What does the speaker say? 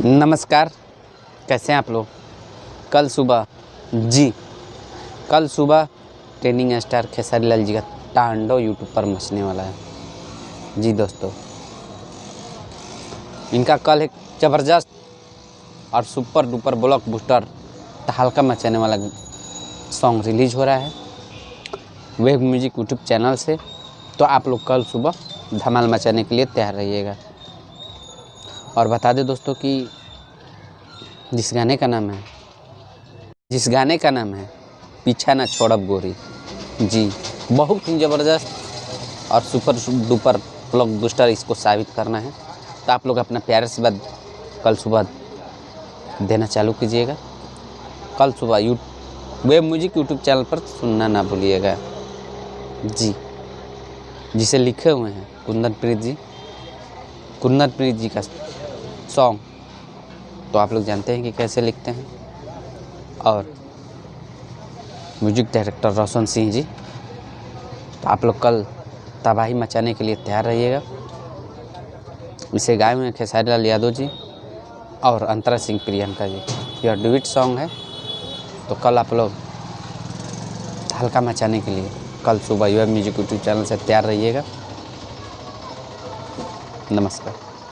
नमस्कार, कैसे हैं आप लोग। कल सुबह ट्रेंडिंग स्टार खेसारी लाल जी का तांडव यूट्यूब पर मचने वाला है। जी दोस्तों, इनका कल एक ज़बरदस्त और सुपर डुपर ब्लॉकबस्टर तहलका मचाने वाला सॉन्ग रिलीज़ हो रहा है वेब म्यूजिक यूट्यूब चैनल से। तो आप लोग कल सुबह धमाल मचाने के लिए तैयार रहिएगा। और बता दें दोस्तों कि जिस गाने का नाम है पीछा ना छोड़ब गोरी, जी बहुत ही ज़बरदस्त और सुपर डुपर ब्लॉकबस्टर इसको साबित करना है। तो आप लोग अपना प्यारे से बात कल सुबह देना चालू कीजिएगा। कल सुबह वेब म्यूजिक यूट्यूब चैनल पर सुनना ना भूलिएगा। जी, जिसे लिखे हुए हैं कुंदन प्रीत जी का सॉन्ग, तो आप लोग जानते हैं कि कैसे लिखते हैं। और म्यूजिक डायरेक्टर रोशन सिंह जी, तो आप लोग कल तबाही मचाने के लिए तैयार रहिएगा। इसे गाए हुए हैं खेसारी लाल यादव जी और अंतरा सिंह प्रियंका जी। यह डुएट सॉन्ग है। तो कल आप लोग हल्का मचाने के लिए कल सुबह वेब म्यूजिक यूट्यूब चैनल से तैयार रहिएगा। नमस्कार।